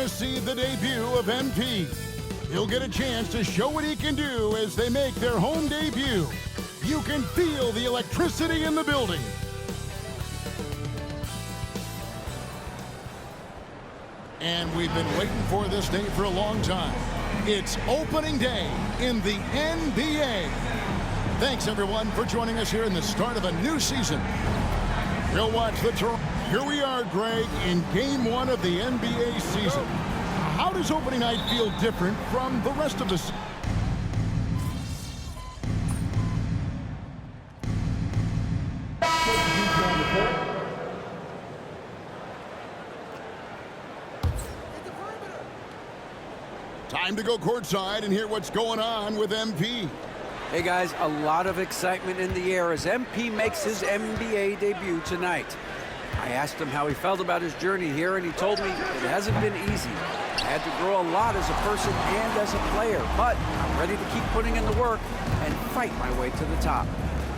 to see the debut of MP. He'll get a chance to show what he can do as they make their home debut. You can feel the electricity in the building. And we've been waiting for this day for a long time. It's opening day in the NBA. Thanks, everyone, for joining us here in the start of a new season. We'll watch the Toronto. Here we are, Greg, in Game 1 of the NBA season. How does opening night feel different from the rest of the season? Time to go courtside and hear what's going on with MP. Hey guys, a lot of excitement in the air as MP makes his NBA debut tonight. I asked him how he felt about his journey here, and he told me it hasn't been easy. I had to grow a lot as a person and as a player, but I'm ready to keep putting in the work and fight my way to the top.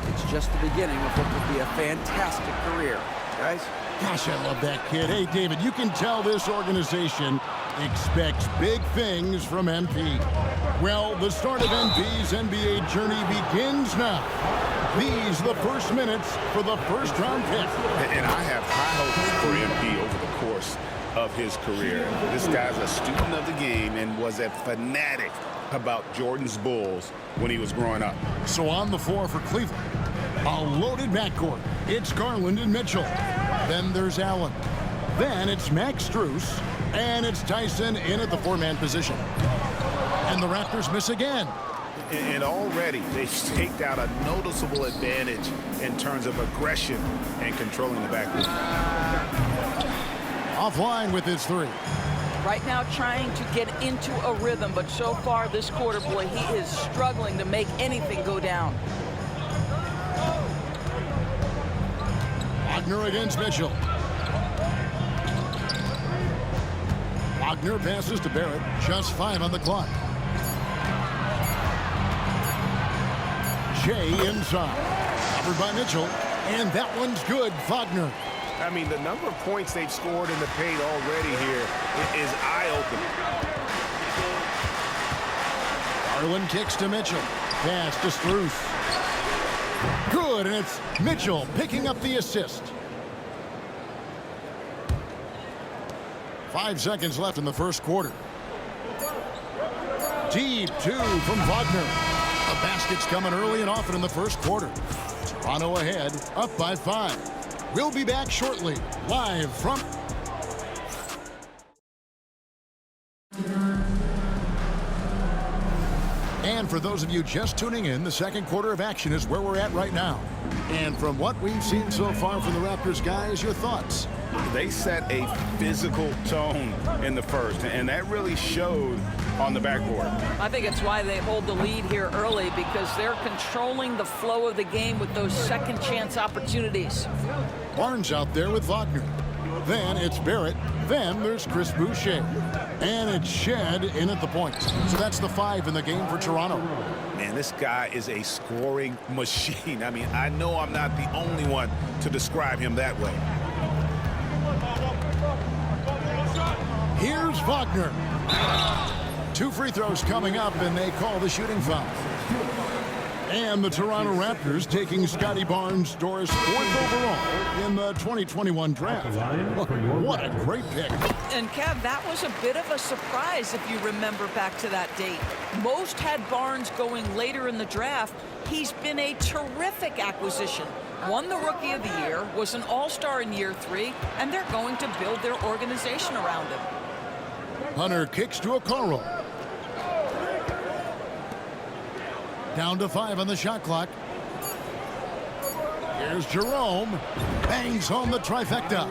It's just the beginning of what could be a fantastic career. Guys? Gosh, I love that kid. Hey, David, you can tell this organization expects big things from MP. Well, the start of MP's NBA journey begins now. These are the first minutes for the first-round pick. And I have high hopes for MP over the course of his career. This guy's a student of the game and was a fanatic about Jordan's Bulls when he was growing up. So on the floor for Cleveland, a loaded backcourt. It's Garland and Mitchell. Then there's Allen. Then it's Max Strus. And it's Tyson in at the four-man position. And the Raptors miss again. And already they've staked out a noticeable advantage in terms of aggression and controlling the backcourt. Offline with his three. Right now trying to get into a rhythm, but so far this quarter, boy, he is struggling to make anything go down. Wagner against Mitchell. Wagner passes to Barrett. Just 5 on the clock. Shea inside. Covered by Mitchell. And that one's good. Wagner. I mean, the number of points they've scored in the paint already here is eye-opening. Garland kicks to Mitchell. Pass to Strus. Good, and it's Mitchell picking up the assist. 5 seconds left in the first quarter. Deep two from Wagner. The basket's coming early and often in the first quarter. Toronto ahead, up by 5. We'll be back shortly, live from... And for those of you just tuning in, the second quarter of action is where we're at right now. And from what we've seen so far from the Raptors, guys, your thoughts? They set a physical tone in the first, and that really showed on the backboard. I think it's why they hold the lead here early, because they're controlling the flow of the game with those second chance opportunities. Barnes out there with Wagner. Then it's Barrett. Then there's Chris Boucher. And it's Shed in at the point. So that's the 5 in the game for Toronto. Man, this guy is a scoring machine. I mean, I know I'm not the only one to describe him that way. Here's Wagner. 2 free throws coming up, and they call the shooting foul. And the Toronto Raptors taking Scotty Barnes, Doris, 4th overall in the 2021 draft. What a great pick. And Kev, that was a bit of a surprise if you remember back to that date. Most had Barnes going later in the draft. He's been a terrific acquisition. Won the Rookie of the Year, was an All-Star in year 3, and they're going to build their organization around him. Hunter kicks to Okoro. Down to 5 on the shot clock. Here's Jerome. Bangs home the trifecta.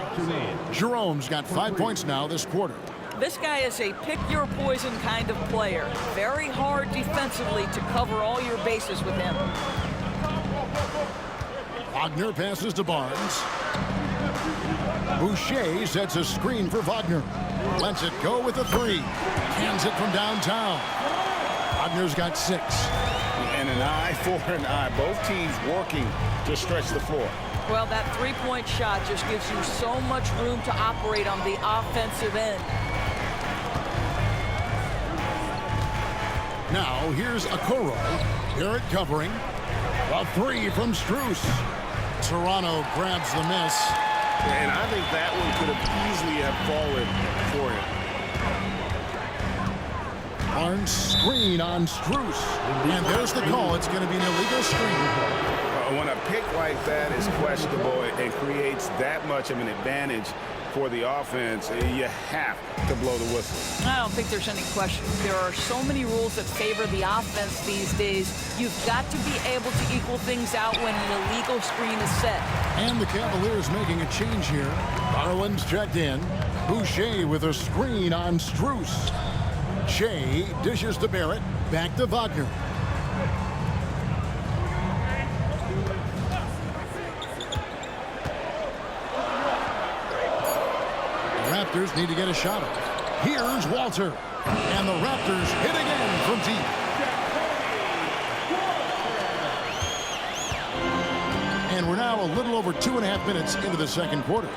Jerome's got 5 points now this quarter. This guy is a pick-your-poison kind of player. Very hard defensively to cover all your bases with him. Wagner passes to Barnes. Boucher sets a screen for Wagner. Lets it go with a 3. Hands it from downtown. Wagner's got 6. And an eye for an eye. Both teams working to stretch the floor. Well, that three-point shot just gives you so much room to operate on the offensive end. Now here's Okoro. Barrett covering. A three from Strus. Toronto grabs the miss. And I think that one could have easily have fallen for him. Barnes screen on Strus. And there's the call. It's going to be an illegal screen. When a pick like that is questionable and creates that much of an advantage for the offense, you have to blow the whistle. I don't think there's any question. There are so many rules that favor the offense these days. You've got to be able to equal things out when an illegal screen is set. And the Cavaliers making a change here. Garland's checked in. Boucher with a screen on Strus. Shea dishes to Barrett. Back to Wagner. Raptors need to get a shot off. Here's Walter. And the Raptors hit again from deep. And we're now a little over 2.5 minutes into the second quarter.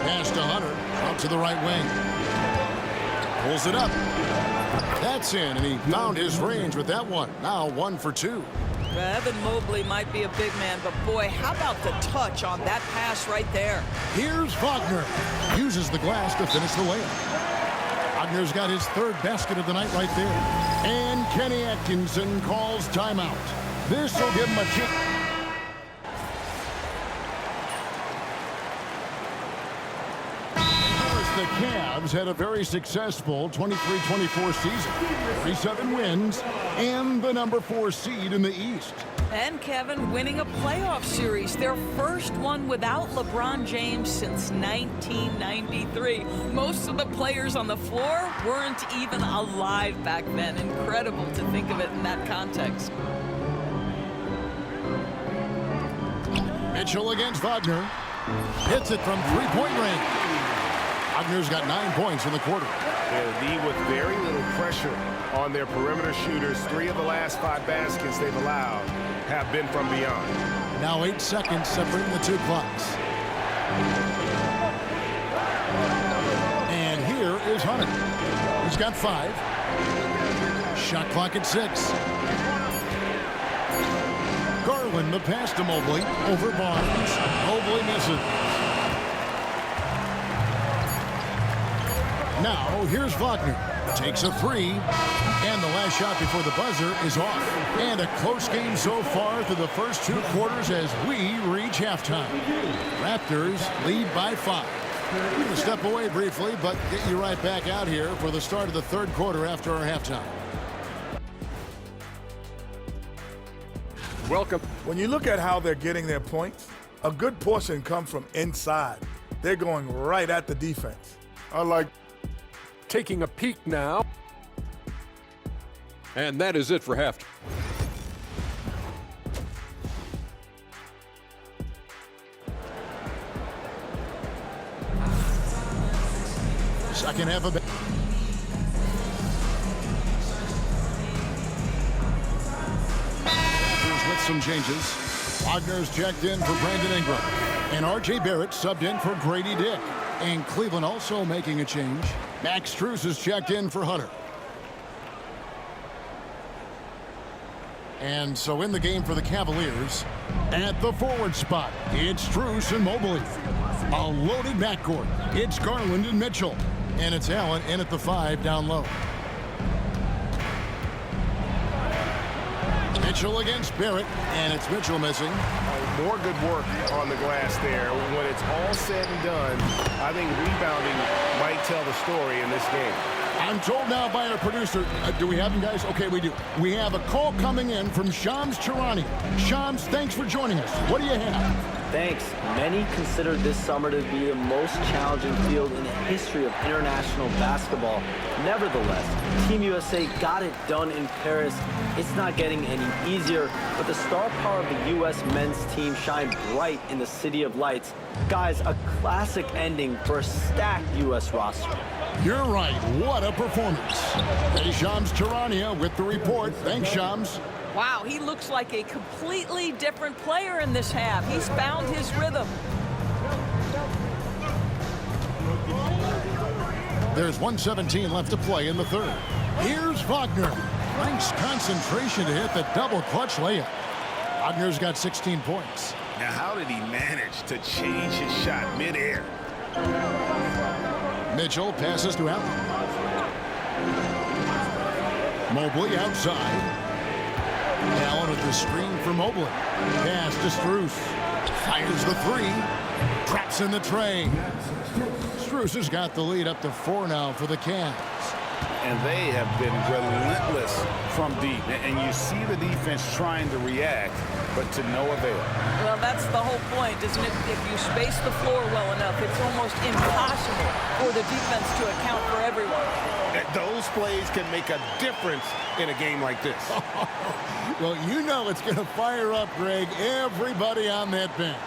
Pass to Hunter. Out to the right wing. Pulls it up. That's in, and he found his range with that one. Now 1 for 2. Evan Mobley might be a big man, but boy, how about the touch on that pass right there? Here's Wagner. Uses the glass to finish the layup. Wagner's got his third basket of the night right there. And Kenny Atkinson calls timeout. This will give him a chance. The Cavs had a very successful 23-24 season. 37 wins and the number 4 seed in the East. And Kevin winning a playoff series, their first one without LeBron James since 1993. Most of the players on the floor weren't even alive back then. Incredible to think of it in that context. Mitchell against Wagner. Hits it from three-point range. Wagner's got 9 points in the quarter. D with very little pressure on their perimeter shooters. 3 of the last 5 baskets they've allowed have been from beyond. Now 8 seconds separating the two clocks. And here is Hunter. He's got 5. Shot clock at 6. Garland the pass to Mobley. Over Barnes. Mobley misses. Now, here's Wagner. Takes a 3. And the last shot before the buzzer is off. And a close game so far through the first 2 quarters as we reach halftime. Raptors lead by 5. We're going to step away briefly, but get you right back out here for the start of the third quarter after our halftime. Welcome. When you look at how they're getting their points, a good portion comes from inside. They're going right at the defense. I like taking a peek now. And that is it for halftime. Second half of it. With some changes. Wagner's checked in for Brandon Ingram. And R.J. Barrett subbed in for Grady Dick. And Cleveland also making a change. Max Strus is checked in for Hunter. And so in the game for the Cavaliers, at the forward spot, it's Strus and Mobley. A loaded backcourt. It's Garland and Mitchell. And it's Allen in at the 5 down low. Mitchell against Barrett, and it's Mitchell missing. More good work on the glass there. When it's all said and done, I think rebounding might tell the story in this game. I'm told now by our producer, do we have him, guys? Okay, we do. We have a call coming in from Shams Charania. Shams, thanks for joining us. What do you have? Thanks. Many consider this summer to be the most challenging field in the history of international basketball. Nevertheless, Team USA got it done in Paris. It's not getting any easier, but the star power of the U.S. men's team shined bright in the City of Lights. Guys, a classic ending for a stacked U.S. roster. You're right. What a performance. Hey, Shams Charania with the report. Thanks, Shams. Wow, he looks like a completely different player in this half. He's found his rhythm. There's 1:17 left to play in the third. Here's Wagner. Nice concentration to hit the double clutch layup. Wagner's got 16 points. Now, how did he manage to change his shot midair? Mitchell passes to Allen. Mobley outside. Allen with the screen for Mobley. Pass to Strus. Fires the three. Traps in the tray. Strus has got the lead up to 4 now for the Cavs. And they have been relentless from deep. And you see the defense trying to react, but to no avail. Well, that's the whole point, isn't it? If you space the floor well enough, it's almost impossible for the defense to account for everyone. Those plays can make a difference in a game like this. Well, you know it's going to fire up, Greg, everybody on that bench.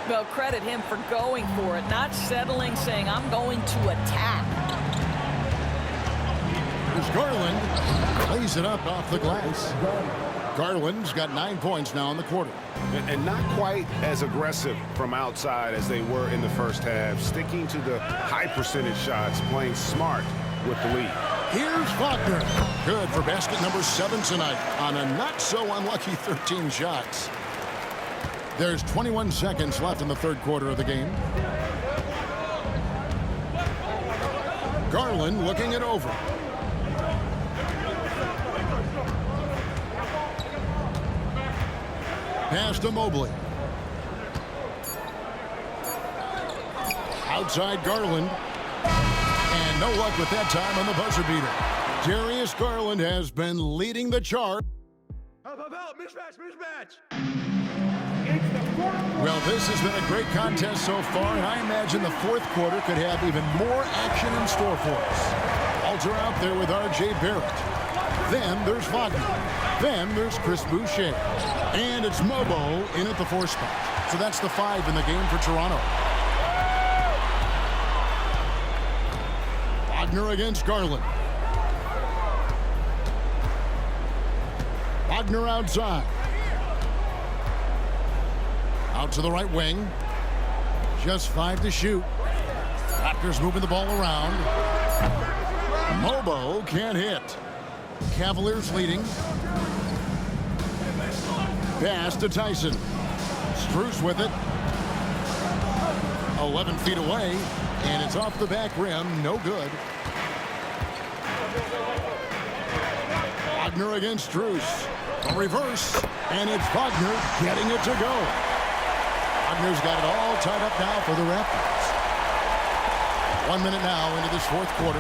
Well, credit him for going for it, not settling, saying, I'm going to attack. Here's Garland. Plays it up off the glass. Garland's got 9 points now in the quarter. And not quite as aggressive from outside as they were in the first half, sticking to the high percentage shots, playing smart with the lead. Here's Wagner. Good for basket number 7 tonight on a not-so-unlucky 13 shots. There's 21 seconds left in the third quarter of the game. Garland looking it over. Pass to Mobley. Outside Garland. And no luck with that time on the buzzer beater. Darius Garland has been leading the charge. Mismatch. Well, this has been a great contest so far, and I imagine the fourth quarter could have even more action in store for us. Walter out there with R.J. Barrett. Then there's Wagner. Then there's Chris Boucher. And it's Mobo in at the 4 spot. So that's the 5 in the game for Toronto. Wagner against Garland. Wagner outside. Out to the right wing. Just 5 to shoot. Raptors moving the ball around. Mobo can't hit. Cavaliers leading. Pass to Tyson. Strus with it. 11 feet away. And it's off the back rim. No good. Wagner against Strus. A reverse. And it's Wagner getting it to go. Wagner's got it all tied up now for the Raptors. 1 minute now into this fourth quarter.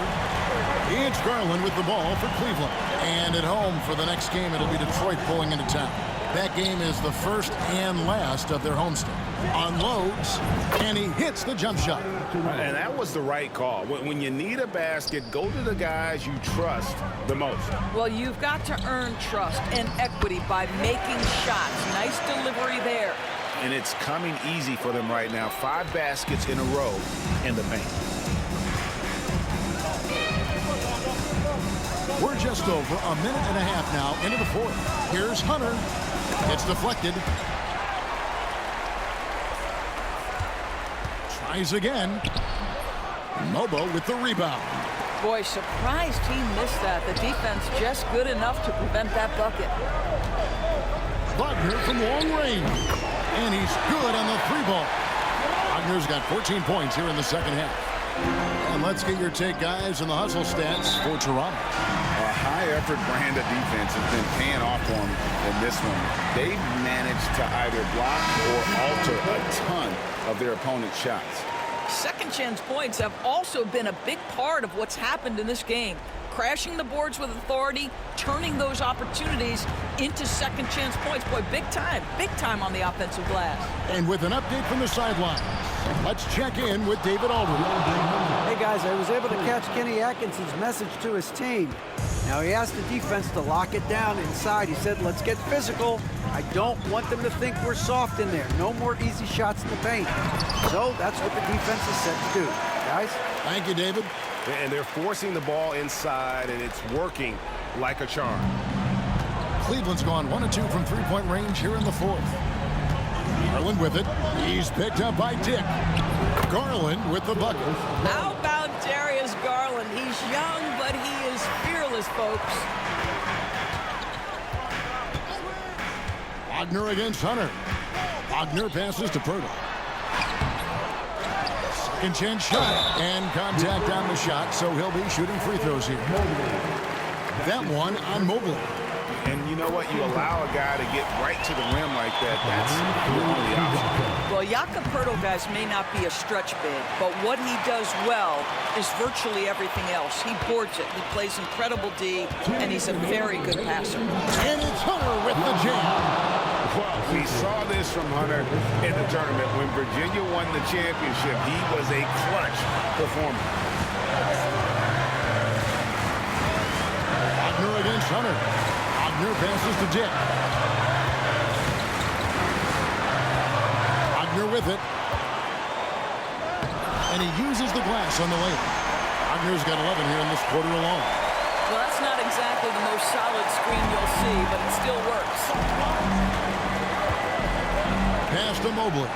It's Garland with the ball for Cleveland. And at home for the next game, it'll be Detroit pulling into town. That game is the first and last of their homestand. Unloads, and he hits the jump shot. And that was the right call. When you need a basket, go to the guys you trust the most. Well, you've got to earn trust and equity by making shots. Nice delivery there. And it's coming easy for them right now. 5 baskets in a row in the paint. We're just over a minute and a half now into the fourth. Here's Hunter. It's deflected. Tries again. Mobo with the rebound. Boy, surprised he missed that. The defense just good enough to prevent that bucket. Wagner from long range. And he's good on the 3-ball. Wagner's got 14 points here in the second half. And let's get your take, guys, on the hustle stats for Toronto. A high-effort brand of defense has been paying off for them in this one. They've managed to either block or alter a ton of their opponent's shots. Second chance points have also been a big part of what's happened in this game. Crashing the boards with authority, turning those opportunities into second chance points. Boy, big time on the offensive glass. And with an update from the sideline, let's check in with David Aldridge. Hey guys, I was able to catch Kenny Atkinson's message to his team. Now he asked the defense to lock it down inside. He said, let's get physical. I don't want them to think we're soft in there. No more easy shots in the paint. So that's what the defense is set to do. Guys? Thank you, David. And they're forcing the ball inside, and it's working like a charm. Cleveland's gone 1 of 2 from three-point range here in the fourth. Garland with it. He's picked up by Dick. Garland with the bucket. How about Darius Garland? He's young, but he is fearless folks. Wagner against Hunter. Wagner passes to Pirtle. Second chance shot. And contact on the shot, so he'll be shooting free throws here. That one on Mobley. And you know what? You allow a guy to get right to the rim like that. That's the only option. Well, Jakob Poeltl, guys, may not be a stretch big, but what he does well is virtually everything else. He boards it. He plays incredible D, and he's a very good passer. And it's Hunter with the jam. Well, we saw this from Hunter in the tournament. When Virginia won the championship, he was a clutch performer. Wagner against Hunter. Wagner passes to Dick. Wagner with it. And he uses the glass on the layup. Wagner's got 11 here in this quarter alone. Well, that's not exactly the most solid screen you'll see, but it still works. Pass to Mobley.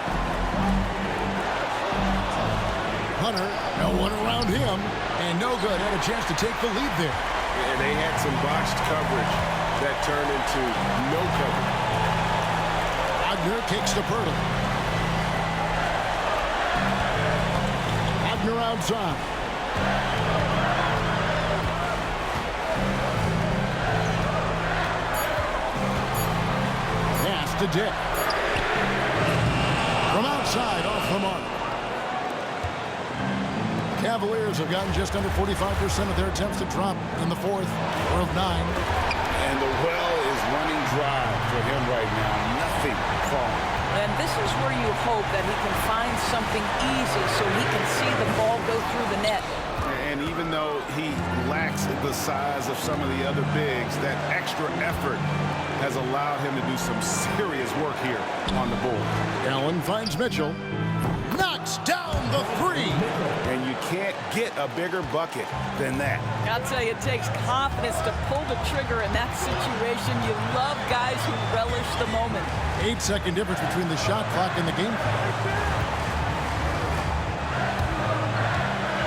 Hunter, no one around him, and no good. Had a chance to take the lead there. And they had some botched coverage that turned into no coverage. Wagner kicks to Pirtle. Wagner outside. Pass to Dick. From outside, off the mark. Cavaliers have gotten just under 45% of their attempts to drop in the fourth, or of 9. And the well is running dry for him right now. Nothing falling. And this is where you hope that he can find something easy so he can see the ball go through the net. And even though he lacks the size of some of the other bigs, that extra effort has allowed him to do some serious work here on the board. Allen finds Mitchell. Knocks down the 3. And you can't get a bigger bucket than that. I'll tell you, it takes confidence to pull the trigger in that situation. You love guys who relish the moment. 8-second difference between the shot clock and the game clock.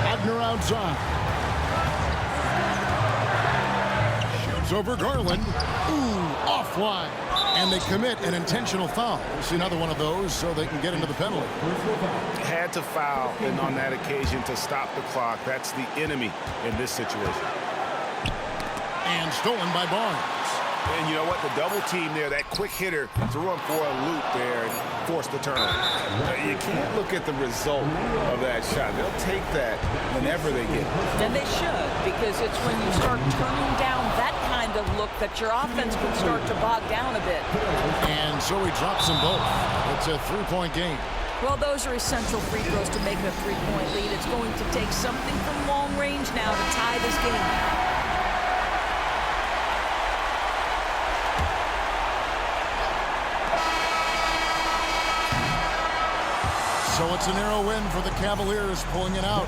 Wagner outside. Shoots over Garland. Ooh, offline. And they commit an intentional foul. We'll see another one of those so they can get into the penalty. Had to foul and on that occasion to stop the clock. That's the enemy in this situation. And stolen by Barnes. And you know what? The double team there, that quick hitter threw him for a loop there and forced the turnover. You can't look at the result of that shot. They'll take that whenever they get it. And they should, because it's when you start turning down that kind of look that your offense can start to bog down a bit. And so he drops them both. It's a 3-point game. Well, those are essential free throws to make it a 3-point lead. It's going to take something from long range now to tie this game. So it's a narrow win for the Cavaliers, pulling it out.